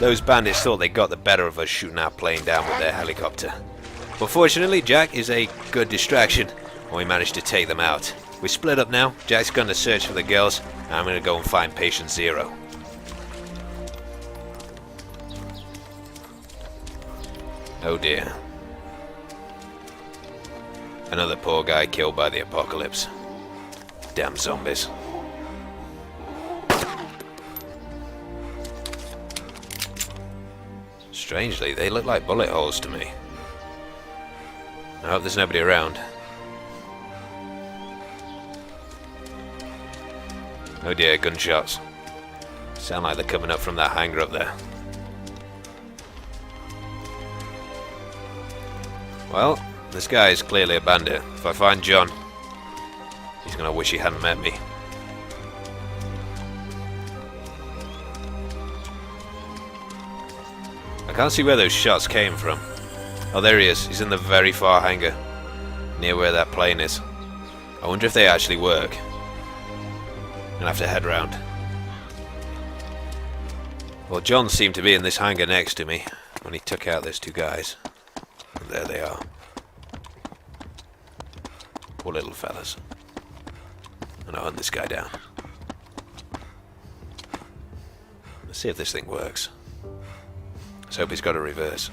Those bandits thought they got the better of us shooting our plane down with their helicopter. But fortunately, Jack is a good distraction, and we managed to take them out. We split up now. Jack's going to search for the girls, and I'm going to go and find Patient Zero. Oh dear. Another poor guy killed by the apocalypse. Damn zombies. Strangely, they look like bullet holes to me. I hope there's nobody around. Oh dear, gunshots. Sound like they're coming up from that hangar up there. Well, this guy is clearly a bandit. If I find John, he's gonna wish he hadn't met me. I can't see where those shots came from. Oh, there he is. He's in the very far hangar, near where that plane is. I wonder if they actually work. I'm gonna have to head round. Well, John seemed to be in this hangar next to me when he took out those two guys. And there they are. Poor little fellas. And I'll hunt this guy down. Let's see if this thing works. Let's hope he's got a reverse.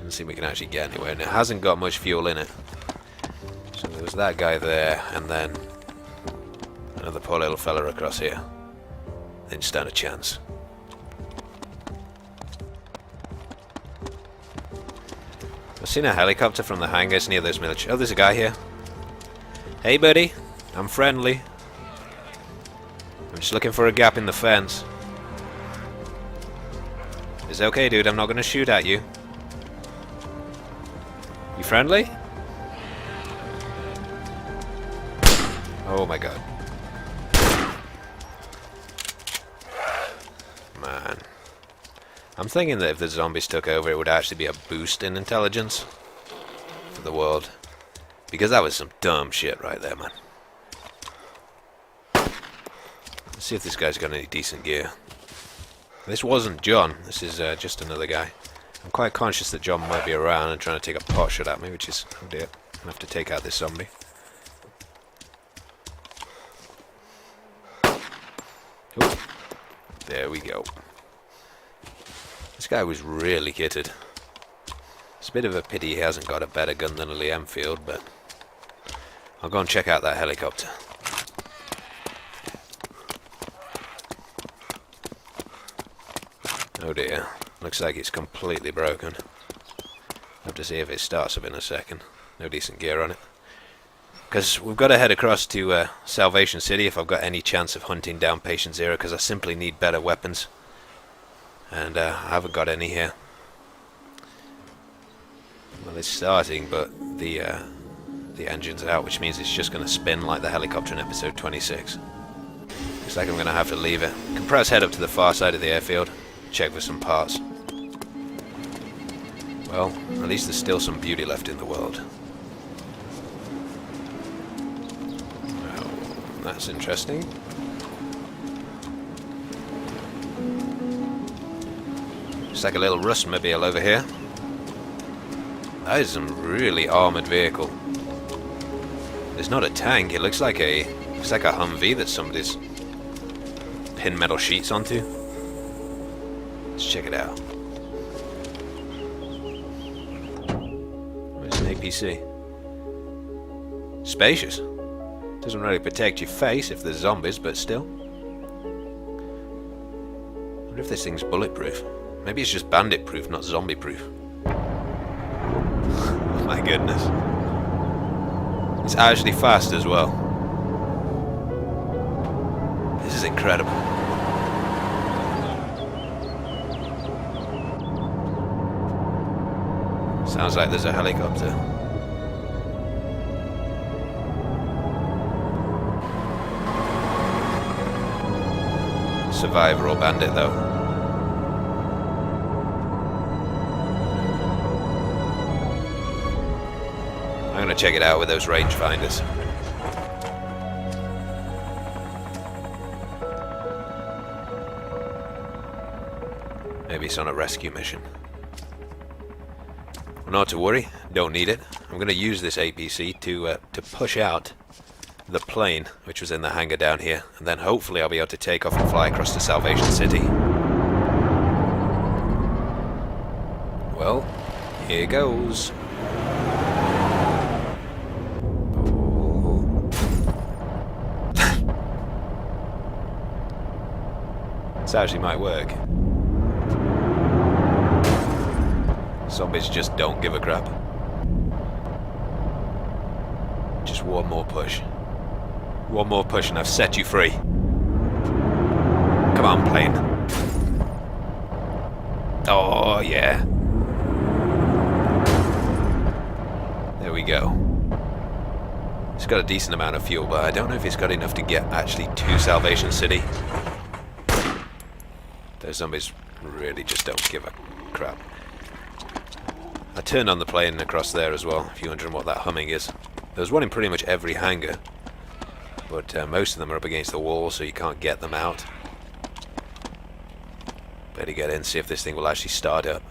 Let's see if we can actually get anywhere. And it hasn't got much fuel in it. So there was that guy there, and then another poor little fella across here. Didn't stand a chance. I've seen a helicopter from the hangars near those military. Oh, there's a guy here. Hey, buddy. I'm friendly. I'm just looking for a gap in the fence. It's okay, dude. I'm not going to shoot at you. You friendly? Oh my god. Man. I'm thinking that if the zombies took over, it would actually be a boost in intelligence for the world. Because that was some dumb shit right there, man. Let's see if this guy's got any decent gear. This wasn't John. This is just another guy. I'm quite conscious that John might be around and trying to take a pot shot at me, which is... oh dear. I'm going to have to take out this zombie. Ooh. There we go. This guy was really kitted. It's a bit of a pity he hasn't got a better gun than a Lee Enfield, but... I'll go and check out that helicopter. Oh dear. Looks like it's completely broken. I'll have to see if it starts up in a second. No decent gear on it. Because we've got to head across to Salvation City if I've got any chance of hunting down Patient Zero, because I simply need better weapons. And I haven't got any here. Well, it's starting, but the engine's out, which means it's just going to spin like the helicopter in episode 26. Looks like I'm going to have to leave it. I can perhaps head up to the far side of the airfield, check for some parts. Well, at least there's still some beauty left in the world. Well, that's interesting. Looks like a little Rustmobile over here. That is some really armoured vehicle. It's not a tank. It looks like a Humvee that somebody's pinned metal sheets onto. Let's check it out. It's an APC. Spacious. Doesn't really protect your face if there's zombies, but still. I wonder if this thing's bulletproof. Maybe it's just bandit proof, not zombie proof. Oh my goodness. It's actually fast as well. This is incredible. Sounds like there's a helicopter. Survivor or bandit though. I'm gonna check it out with those rangefinders. Maybe it's on a rescue mission. Well, not to worry, don't need it. I'm going to use this APC to push out the plane, which was in the hangar down here, and then hopefully I'll be able to take off and fly across to Salvation City. Well, here goes. This actually might work. Zombies just don't give a crap. Just one more push. One more push and I've set you free. Come on, plane. Oh, yeah. There we go. It's got a decent amount of fuel, but I don't know if it's got enough to get actually to Salvation City. Those zombies really just don't give a crap. I turned on the plane across there as well, if you're wondering what that humming is. There's one in pretty much every hangar, but most of them are up against the wall, so you can't get them out. Better get in, see if this thing will actually start up.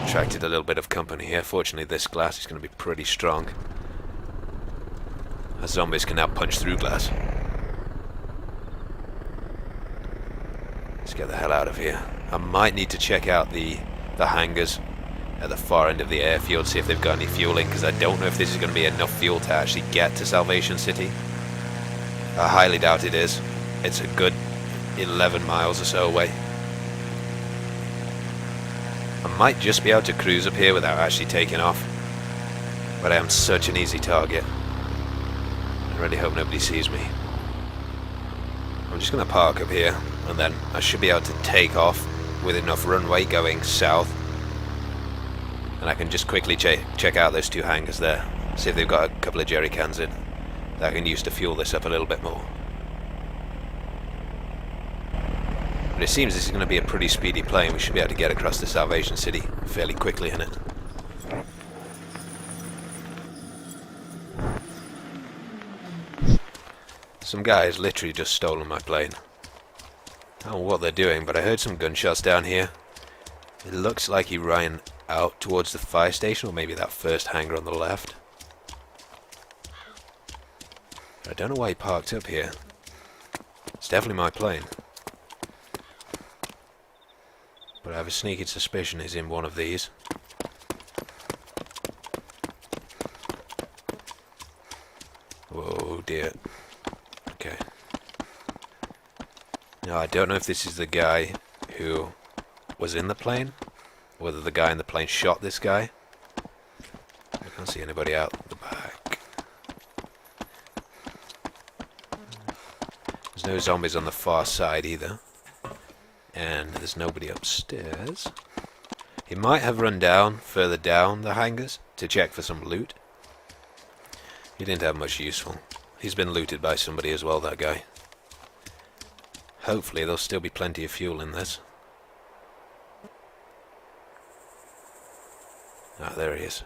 Attracted a little bit of company here. Fortunately, this glass is going to be pretty strong, as zombies can now punch through glass. Let's get the hell out of here. I might need to check out the hangars at the far end of the airfield, see if they've got any fueling, because I don't know if this is going to be enough fuel to actually get to Salvation City. I highly doubt it is. It's a good 11 miles or so away. I might just be able to cruise up here without actually taking off, but I am such an easy target. I really hope nobody sees me. I'm just going to park up here, and then I should be able to take off with enough runway going south, and I can just quickly check out those two hangars there, see if they've got a couple of jerry cans in that I can use to fuel this up a little bit more. But it seems this is going to be a pretty speedy plane. We should be able to get across to Salvation City fairly quickly in it. Some guy has literally just stolen my plane. I don't know what they're doing, but I heard some gunshots down here. It looks like he ran out towards the fire station, or maybe that first hangar on the left. I don't know why he parked up here. It's definitely my plane. But I have a sneaking suspicion he's in one of these. Oh dear. Okay. Now, I don't know if this is the guy who was in the plane, or whether the guy in the plane shot this guy. I can't see anybody out the back. There's no zombies on the far side either. And there's nobody upstairs. He might have run down, further down the hangars, to check for some loot. He didn't have much useful. He's been looted by somebody as well, that guy. Hopefully there'll still be plenty of fuel in this. Ah, there he is.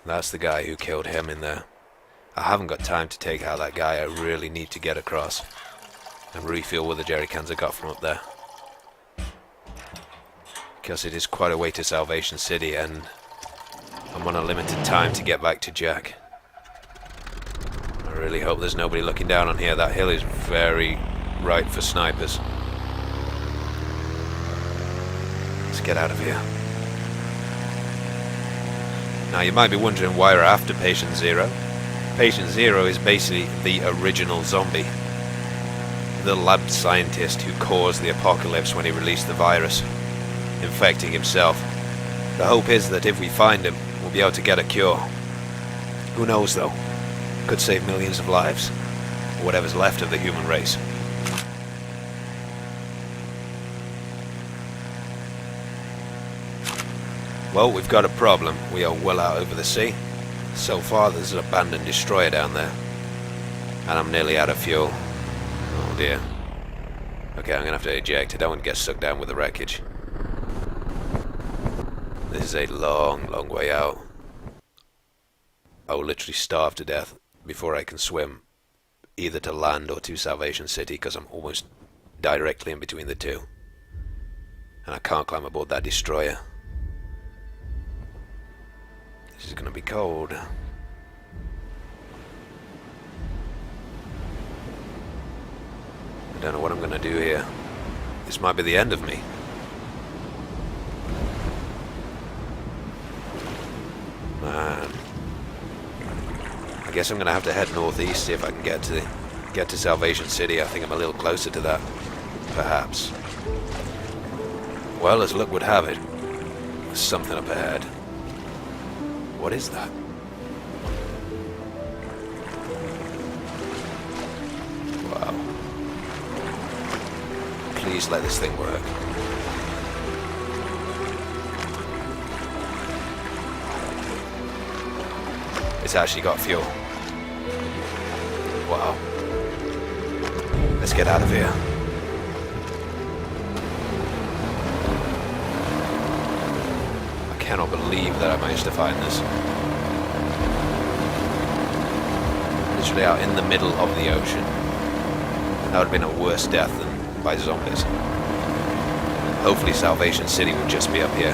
That's the guy who killed him in there. I haven't got time to take out that guy. I really need to get across and refuel with the jerry cans I got from up there, because it is quite a way to Salvation City and I'm on a limited time to get back to Jack. I really hope there's nobody looking down on here. That hill is very ripe for snipers. Let's get out of here. Now you might be wondering why we're after Patient Zero. Patient Zero is basically the original zombie. The lab scientist who caused the apocalypse when he released the virus, infecting himself. The hope is that if we find him, we'll be able to get a cure. Who knows though? Could save millions of lives, or whatever's left of the human race. Well, we've got a problem. We are well out over the sea. So far there's an abandoned destroyer down there, and I'm nearly out of fuel. Oh dear. Okay, I'm gonna have to eject. I don't want to get sucked down with the wreckage. This is a long, long way out. I will literally starve to death before I can swim either to land or to Salvation City, because I'm almost directly in between the two. And I can't climb aboard that destroyer. This is going to be cold. I don't know what I'm going to do here. This might be the end of me. Man. I guess I'm going to have to head northeast, see if I can get to Salvation City. I think I'm a little closer to that, perhaps. Well, as luck would have it, there's something up ahead. What is that? Wow. Please let this thing work. It's actually got fuel. Wow. Let's get out of here. I cannot believe that I managed to find this. Literally out in the middle of the ocean. That would have been a worse death than by zombies. Hopefully Salvation City will just be up here.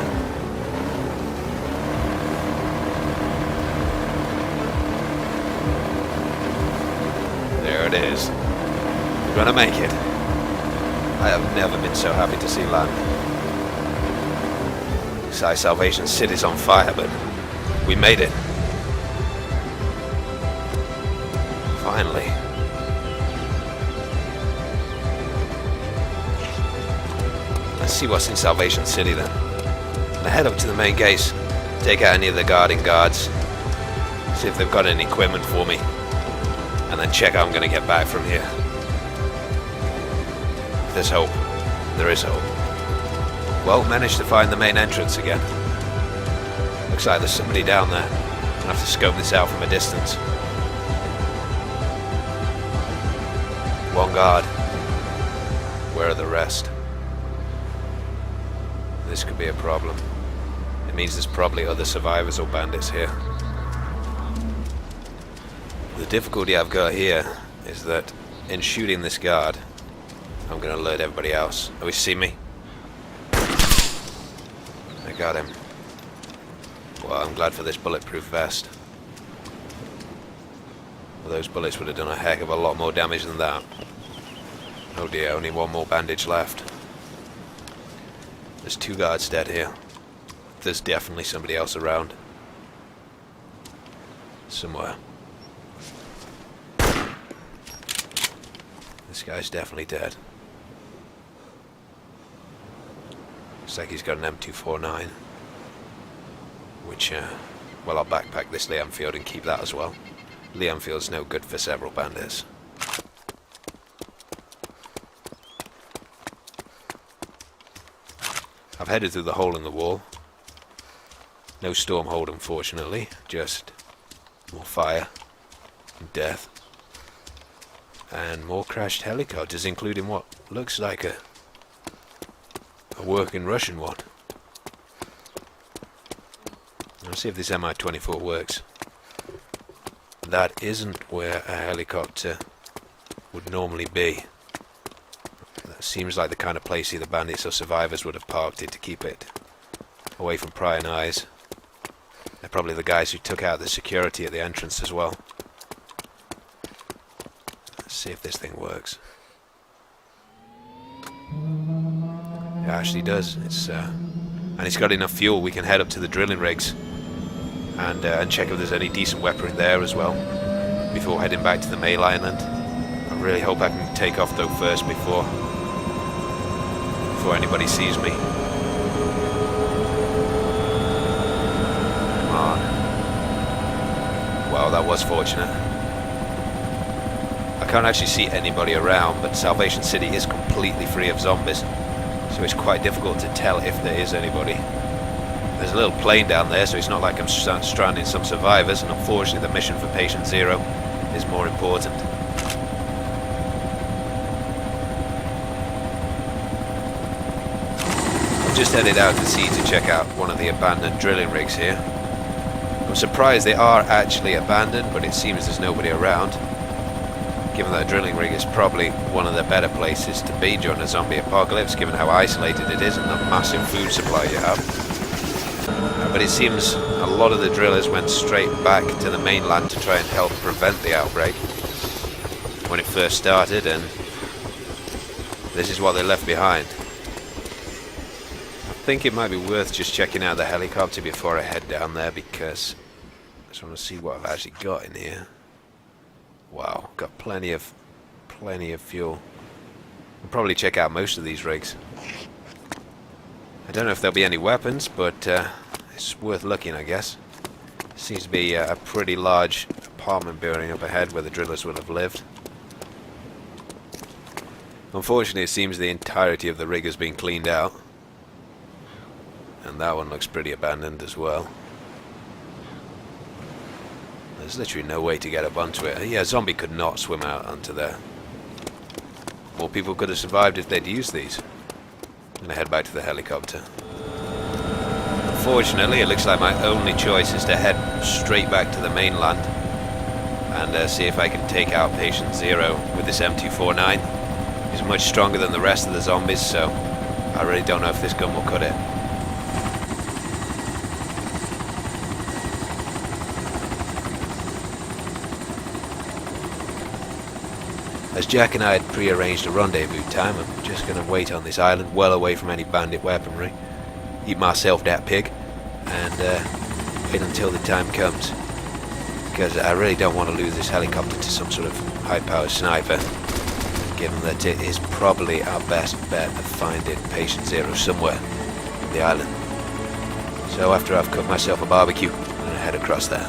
There it is. We're gonna make it. I have never been so happy to see land. Salvation City's on fire, but we made it. Finally. Let's see what's in Salvation City then. I'm gonna head up to the main gates, take out any of the guarding guards, see if they've got any equipment for me, and then check how I'm gonna get back from here. If there's hope. There is hope. Well, managed to find the main entrance again. Looks like there's somebody down there. I'll have to scope this out from a distance. One guard. Where are the rest? This could be a problem. It means there's probably other survivors or bandits here. The difficulty I've got here is that in shooting this guard, I'm going to alert everybody else. Oh, he see me? I got him. Well, I'm glad for this bulletproof vest. Well, those bullets would have done a heck of a lot more damage than that. Oh dear, only one more bandage left. There's 2 guards dead here. There's definitely somebody else around. Somewhere. This guy's definitely dead. Looks like he's got an M249. Which, well, I'll backpack this Lee Enfield and keep that as well. Lee Enfield's no good for several bandits. I've headed through the hole in the wall. No storm hold, unfortunately. Just more fire and death. And more crashed helicopters, including what looks like a working Russian one. Let's see if this Mi-24 works. That isn't where a helicopter would normally be. That seems like the kind of place either bandits or survivors would have parked it to keep it away from prying eyes. They're probably the guys who took out the security at the entrance as well. Let's see if this thing works. It actually does. And it's got enough fuel. We can head up to the drilling rigs and check if there's any decent weaponry there as well before heading back to the main island. I really hope I can take off though first before anybody sees me. Come on. Wow, that was fortunate. I can't actually see anybody around, but Salvation City is completely free of zombies, so it's quite difficult to tell if there is anybody. There's a little plane down there, so it's not like I'm stranding some survivors, and unfortunately the mission for Patient Zero is more important. I've just headed out to sea to check out one of the abandoned drilling rigs here. I'm surprised they are actually abandoned, but it seems there's nobody around. given that a drilling rig is probably one of the better places to be during a zombie apocalypse, given how isolated it is and the massive food supply you have. But it seems a lot of the drillers went straight back to the mainland to try and help prevent the outbreak when it first started, and this is what they left behind. I think it might be worth just checking out the helicopter before I head down there, because I just want to see what I've actually got in here. Wow, got plenty of fuel. I'll probably check out most of these rigs. I don't know if there'll be any weapons, but it's worth looking, I guess. Seems to be a pretty large apartment building up ahead where the drillers will have lived. Unfortunately, it seems the entirety of the rig has been cleaned out. And that one looks pretty abandoned as well. There's literally no way to get up onto it. Yeah, a zombie could not swim out onto there. More people could have survived if they'd used these. I'm gonna head back to the helicopter. Unfortunately, it looks like my only choice is to head straight back to the mainland and see if I can take out Patient Zero with this M249. He's much stronger than the rest of the zombies, so I really don't know if this gun will cut it. As Jack and I had pre-arranged a rendezvous time, I'm just going to wait on this island, well away from any bandit weaponry, eat myself that pig, and wait until the time comes. Because I really don't want to lose this helicopter to some sort of high-powered sniper, given that it is probably our best bet of finding Patient Zero somewhere on the island. So after I've cooked myself a barbecue, I'm going to head across there.